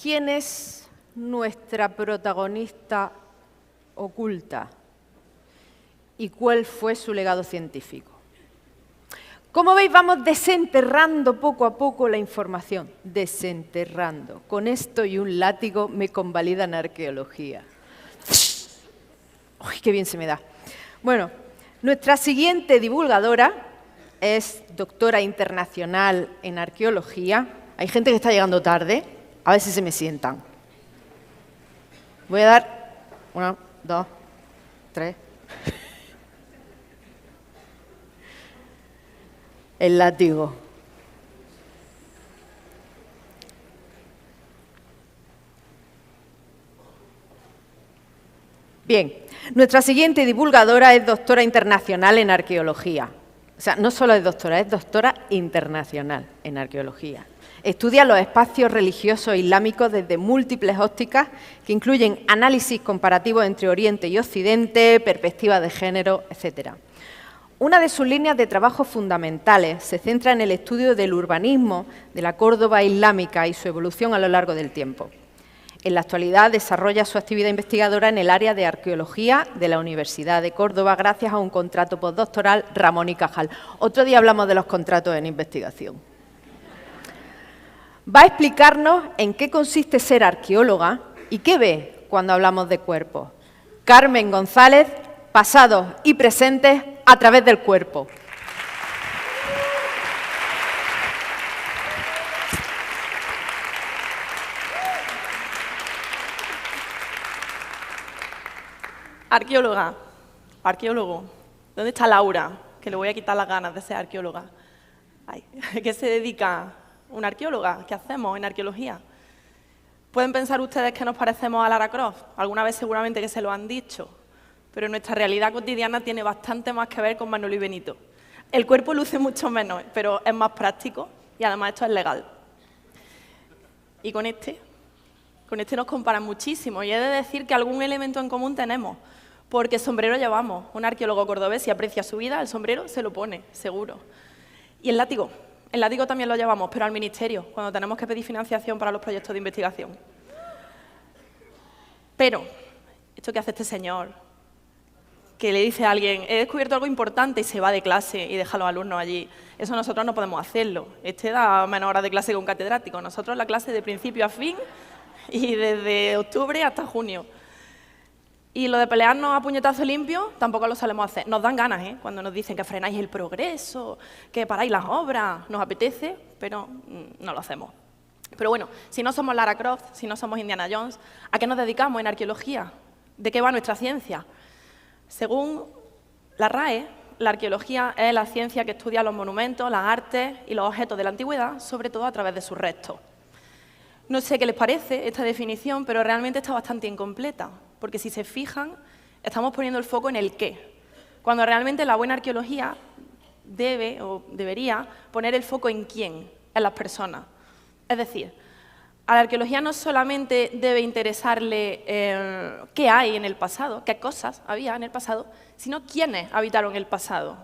¿Quién es nuestra protagonista oculta? ¿Y cuál fue su legado científico? Como veis, vamos desenterrando poco a poco la información. Desenterrando. Con esto y un látigo me convalidan arqueología. ¡Uy, qué bien se me da! Bueno, nuestra siguiente divulgadora es doctora internacional en arqueología. Hay gente que está llegando tarde. A ver si se me sientan. Voy a dar 1, 2, 3. El látigo. Bien, nuestra siguiente divulgadora es doctora internacional en arqueología. O sea, no solo es doctora internacional en arqueología. Estudia los espacios religiosos islámicos desde múltiples ópticas que incluyen análisis comparativos entre Oriente y Occidente, perspectivas de género, etc. Una de sus líneas de trabajo fundamentales se centra en el estudio del urbanismo de la Córdoba islámica y su evolución a lo largo del tiempo. En la actualidad desarrolla su actividad investigadora en el área de arqueología de la Universidad de Córdoba gracias a un contrato postdoctoral Ramón y Cajal. Otro día hablamos de los contratos en investigación. Va a explicarnos en qué consiste ser arqueóloga y qué ve cuando hablamos de cuerpos. Carmen González, pasados y presentes a través del cuerpo. Arqueóloga, arqueólogo. ¿Dónde está Laura? Que le voy a quitar las ganas de ser arqueóloga. Ay, ¿qué se dedica una arqueóloga? ¿Qué hacemos en arqueología? Pueden pensar ustedes que nos parecemos a Lara Croft. Alguna vez seguramente que se lo han dicho. Pero nuestra realidad cotidiana tiene bastante más que ver con Manolo y Benito. El cuerpo luce mucho menos, pero es más práctico y además esto es legal. Y con este nos comparan muchísimo y he de decir que algún elemento en común tenemos, porque sombrero llevamos. Un arqueólogo cordobés, si aprecia su vida, el sombrero se lo pone, seguro. Y el látigo también lo llevamos, pero al ministerio, cuando tenemos que pedir financiación para los proyectos de investigación. Pero, ¿esto qué hace este señor? Que le dice a alguien, he descubierto algo importante y se va de clase y deja a los alumnos allí. Eso nosotros no podemos hacerlo. Este da menos horas de clase que un catedrático. Nosotros la clase de principio a fin y desde octubre hasta junio. Y lo de pelearnos a puñetazo limpio tampoco lo solemos hacer. Nos dan ganas, cuando nos dicen que frenáis el progreso, que paráis las obras. Nos apetece, pero no lo hacemos. Pero bueno, si no somos Lara Croft, si no somos Indiana Jones, ¿a qué nos dedicamos en arqueología? ¿De qué va nuestra ciencia? Según la RAE, la arqueología es la ciencia que estudia los monumentos, las artes y los objetos de la antigüedad, sobre todo a través de sus restos. No sé qué les parece esta definición, pero realmente está bastante incompleta, porque si se fijan, estamos poniendo el foco en el qué, cuando realmente la buena arqueología debe o debería poner el foco en quién, en las personas. Es decir, a la arqueología no solamente debe interesarle qué hay en el pasado, qué cosas había en el pasado, sino quiénes habitaron el pasado.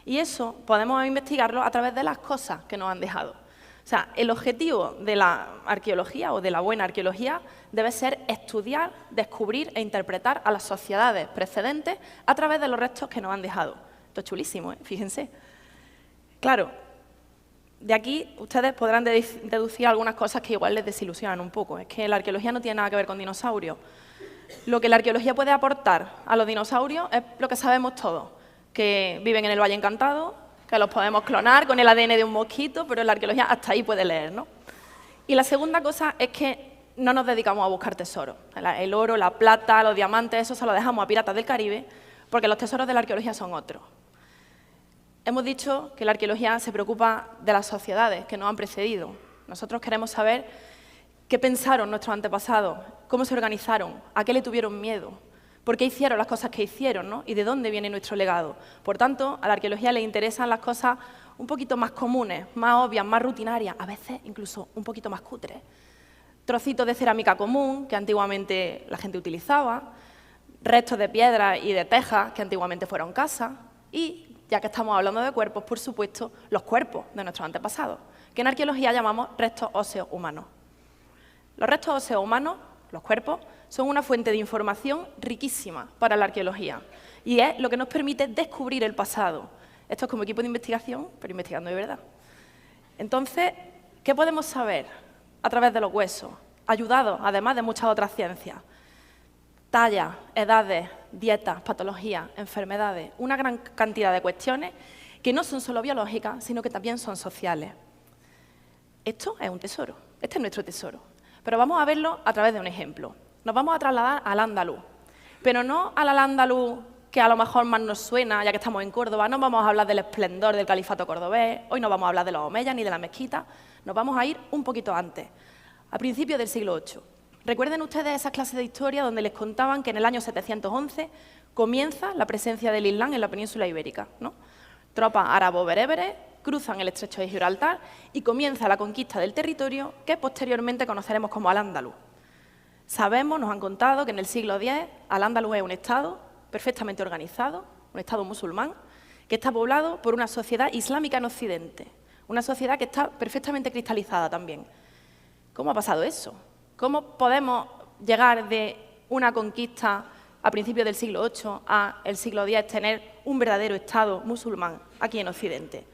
Y eso podemos investigarlo a través de las cosas que nos han dejado. O sea, el objetivo de la arqueología o de la buena arqueología debe ser estudiar, descubrir e interpretar a las sociedades precedentes a través de los restos que nos han dejado. Esto es chulísimo, fíjense. Claro, de aquí ustedes podrán deducir algunas cosas que igual les desilusionan un poco. Es que la arqueología no tiene nada que ver con dinosaurios. Lo que la arqueología puede aportar a los dinosaurios es lo que sabemos todos, que viven en el Valle Encantado, que los podemos clonar con el ADN de un mosquito, pero la arqueología hasta ahí puede leer, ¿no? Y la segunda cosa es que no nos dedicamos a buscar tesoros. El oro, la plata, los diamantes, eso se lo dejamos a piratas del Caribe, porque los tesoros de la arqueología son otros. Hemos dicho que la arqueología se preocupa de las sociedades que nos han precedido. Nosotros queremos saber qué pensaron nuestros antepasados, cómo se organizaron, a qué le tuvieron miedo, por qué hicieron las cosas que hicieron, ¿no? Y de dónde viene nuestro legado. Por tanto, a la arqueología le interesan las cosas un poquito más comunes, más obvias, más rutinarias, a veces incluso un poquito más cutres. Trocitos de cerámica común que antiguamente la gente utilizaba, restos de piedra y de tejas que antiguamente fueron casas y, ya que estamos hablando de cuerpos, por supuesto, los cuerpos de nuestros antepasados, que en arqueología llamamos restos óseos humanos. Los restos óseos humanos, los cuerpos, son una fuente de información riquísima para la arqueología y es lo que nos permite descubrir el pasado. Esto es como equipo de investigación, pero investigando de verdad. Entonces, ¿qué podemos saber a través de los huesos? Ayudados, además de muchas otras ciencias. Tallas, edades, dietas, patologías, enfermedades, una gran cantidad de cuestiones que no son solo biológicas, sino que también son sociales. Esto es un tesoro, este es nuestro tesoro. Pero vamos a verlo a través de un ejemplo. Nos vamos a trasladar al Al-Ándalus, pero no al Al-Ándalus que a lo mejor más nos suena, ya que estamos en Córdoba. No vamos a hablar del esplendor del califato cordobés, hoy no vamos a hablar de los omeyas ni de la mezquita, nos vamos a ir un poquito antes, a principios del siglo VIII. Recuerden ustedes esas clases de historia donde les contaban que en el año 711 comienza la presencia del Islam en la península ibérica, ¿no? Tropas árabo-bereberes cruzan el estrecho de Gibraltar y comienza la conquista del territorio que posteriormente conoceremos como Al-Ándalus. Sabemos, nos han contado, que en el siglo X Al-Ándalus es un estado perfectamente organizado, un estado musulmán, que está poblado por una sociedad islámica en Occidente, una sociedad que está perfectamente cristalizada también. ¿Cómo ha pasado eso? ¿Cómo podemos llegar de una conquista a principios del siglo VIII a el siglo X tener un verdadero estado musulmán aquí en Occidente?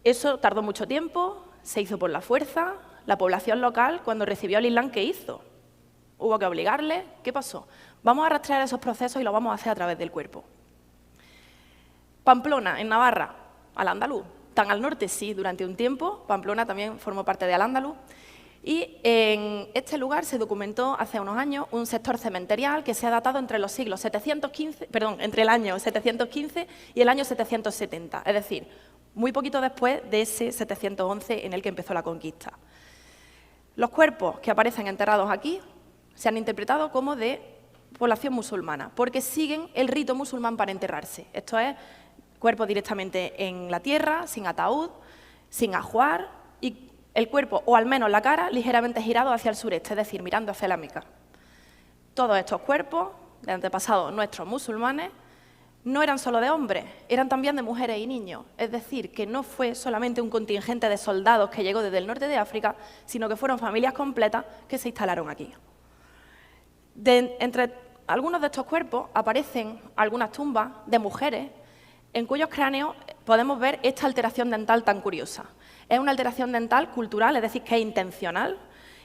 Eso tardó mucho tiempo, se hizo por la fuerza. La población local, cuando recibió el Islam, ¿qué hizo? Hubo que obligarle. ¿Qué pasó? Vamos a rastrear esos procesos y lo vamos a hacer a través del cuerpo. Pamplona, en Navarra, Al-Ándalus. Tan al norte, sí, durante un tiempo. Pamplona también formó parte de Al-Ándalus. Y en este lugar se documentó hace unos años un sector cementerial que se ha datado entre los siglos entre el año 715 y el año 770, es decir, muy poquito después de ese 711 en el que empezó la conquista. Los cuerpos que aparecen enterrados aquí se han interpretado como de población musulmana, porque siguen el rito musulmán para enterrarse. Esto es cuerpos directamente en la tierra, sin ataúd, sin ajuar y el cuerpo, o al menos la cara, ligeramente girado hacia el sureste, es decir, mirando hacia la Meca. Todos estos cuerpos, de antepasados nuestros musulmanes, no eran solo de hombres, eran también de mujeres y niños. Es decir, que no fue solamente un contingente de soldados que llegó desde el norte de África, sino que fueron familias completas que se instalaron aquí. Entre algunos de estos cuerpos aparecen algunas tumbas de mujeres en cuyos cráneos podemos ver esta alteración dental tan curiosa. Es una alteración dental cultural, es decir, que es intencional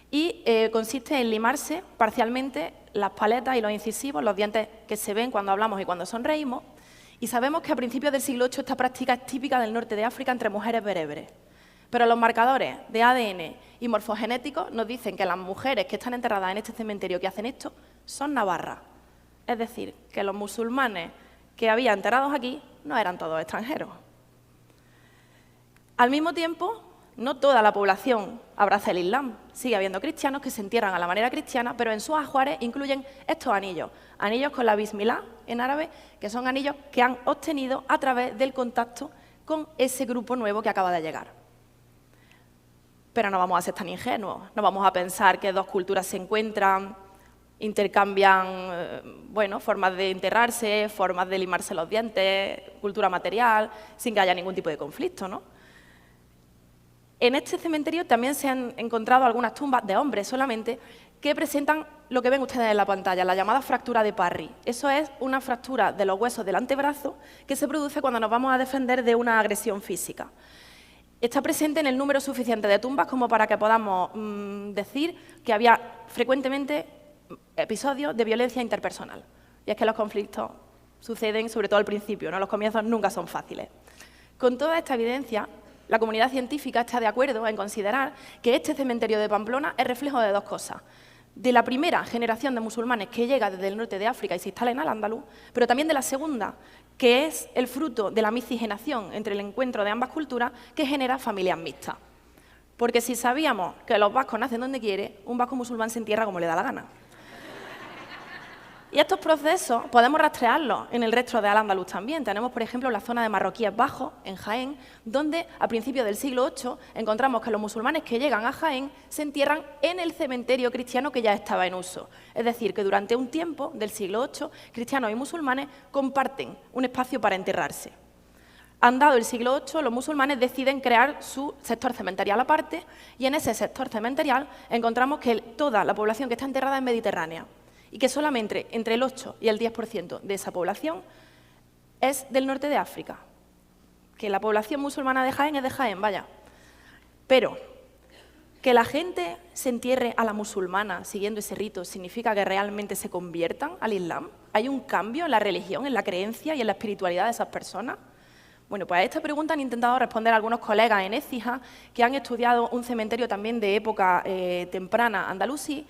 y consiste en limarse parcialmente las paletas y los incisivos, los dientes que se ven cuando hablamos y cuando sonreímos, y sabemos que a principios del siglo VIII esta práctica es típica del norte de África entre mujeres bereberes. Pero los marcadores de ADN y morfogenéticos nos dicen que las mujeres que están enterradas en este cementerio que hacen esto son navarras. Es decir, que los musulmanes que había enterrados aquí no eran todos extranjeros. Al mismo tiempo, no toda la población abraza el Islam. Sigue habiendo cristianos que se entierran a la manera cristiana, pero en sus ajuares incluyen estos anillos. Anillos con la Bismillah en árabe, que son anillos que han obtenido a través del contacto con ese grupo nuevo que acaba de llegar. Pero no vamos a ser tan ingenuos, no vamos a pensar que dos culturas se encuentran, intercambian formas de enterrarse, formas de limarse los dientes, cultura material, sin que haya ningún tipo de conflicto, ¿no? En este cementerio también se han encontrado algunas tumbas de hombres solamente que presentan lo que ven ustedes en la pantalla, la llamada fractura de Parry. Eso es una fractura de los huesos del antebrazo que se produce cuando nos vamos a defender de una agresión física. Está presente en el número suficiente de tumbas como para que podamos decir que había frecuentemente episodios de violencia interpersonal. Y es que los conflictos suceden sobre todo al principio, ¿no? Los comienzos nunca son fáciles. Con toda esta evidencia, la comunidad científica está de acuerdo en considerar que este cementerio de Pamplona es reflejo de dos cosas. De la primera generación de musulmanes que llega desde el norte de África y se instala en Al-Ándalus, pero también de la segunda, que es el fruto de la miscigenación entre el encuentro de ambas culturas que genera familias mixtas. Porque si sabíamos que los vascos nacen donde quiere, un vasco musulmán se entierra como le da la gana. Y estos procesos podemos rastrearlos en el resto de Al-Ándalus también. Tenemos, por ejemplo, la zona de Marroquíes Bajos, en Jaén, donde a principios del siglo VIII encontramos que los musulmanes que llegan a Jaén se entierran en el cementerio cristiano que ya estaba en uso. Es decir, que durante un tiempo del siglo VIII, cristianos y musulmanes comparten un espacio para enterrarse. Andado el siglo VIII, los musulmanes deciden crear su sector cementerial aparte y en ese sector cementerial encontramos que toda la población que está enterrada es mediterránea y que solamente entre el 8 y el 10% de esa población es del norte de África. Que la población musulmana de Jaén es de Jaén, vaya. Pero que la gente se entierre a la musulmana siguiendo ese rito significa que realmente se conviertan al Islam. ¿Hay un cambio en la religión, en la creencia y en la espiritualidad de esas personas? Bueno, pues a esta pregunta han intentado responder algunos colegas en Écija que han estudiado un cementerio también de época temprana andalusí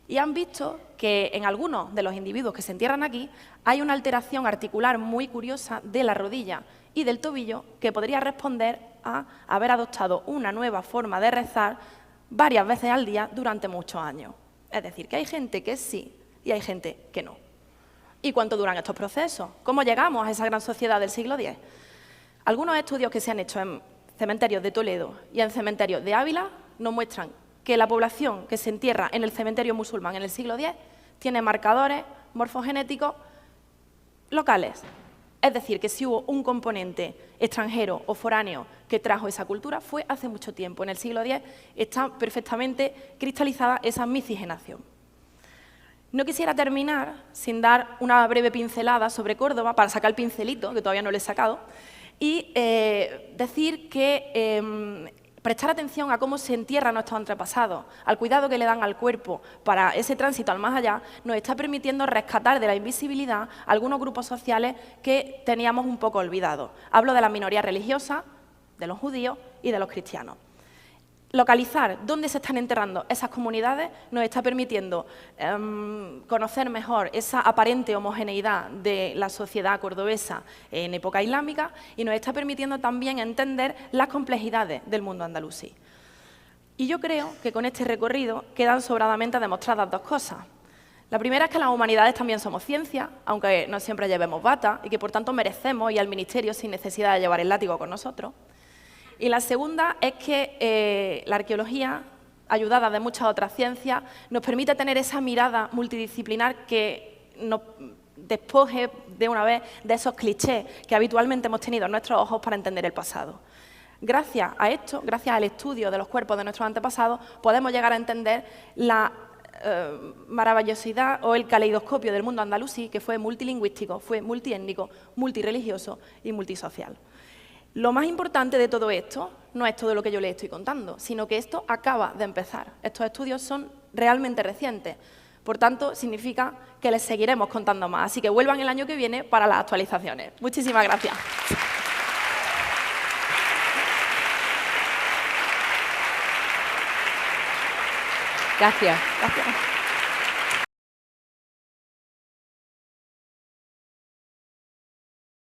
y han visto que en algunos de los individuos que se entierran aquí hay una alteración articular muy curiosa de la rodilla y del tobillo que podría responder a haber adoptado una nueva forma de rezar varias veces al día durante muchos años. Es decir, que hay gente que sí y hay gente que no. ¿Y cuánto duran estos procesos? ¿Cómo llegamos a esa gran sociedad del siglo X? Algunos estudios que se han hecho en cementerios de Toledo y en cementerios de Ávila nos muestran que la población que se entierra en el cementerio musulmán en el siglo X tiene marcadores morfogenéticos locales. Es decir, que si hubo un componente extranjero o foráneo que trajo esa cultura, fue hace mucho tiempo. En el siglo X está perfectamente cristalizada esa miscigenación. No quisiera terminar sin dar una breve pincelada sobre Córdoba, para sacar el pincelito, que todavía no lo he sacado, y decir que prestar atención a cómo se entierran nuestros antepasados, al cuidado que le dan al cuerpo para ese tránsito al más allá, nos está permitiendo rescatar de la invisibilidad algunos grupos sociales que teníamos un poco olvidados. Hablo de las minorías religiosas, de los judíos y de los cristianos. Localizar dónde se están enterrando esas comunidades nos está permitiendo conocer mejor esa aparente homogeneidad de la sociedad cordobesa en época islámica y nos está permitiendo también entender las complejidades del mundo andalusí. Y yo creo que con este recorrido quedan sobradamente demostradas dos cosas. La primera es que las humanidades también somos ciencia, aunque no siempre llevemos bata, y que por tanto merecemos ir al ministerio sin necesidad de llevar el látigo con nosotros. Y la segunda es que la arqueología, ayudada de muchas otras ciencias, nos permite tener esa mirada multidisciplinar que nos despoje de una vez de esos clichés que habitualmente hemos tenido en nuestros ojos para entender el pasado. Gracias a esto, gracias al estudio de los cuerpos de nuestros antepasados, podemos llegar a entender la maravillosidad o el caleidoscopio del mundo andalusí, que fue multilingüístico, fue multiétnico, multirreligioso y multisocial. Lo más importante de todo esto no es todo lo que yo les estoy contando, sino que esto acaba de empezar. Estos estudios son realmente recientes. Por tanto, significa que les seguiremos contando más. Así que vuelvan el año que viene para las actualizaciones. Muchísimas gracias. Gracias. Gracias.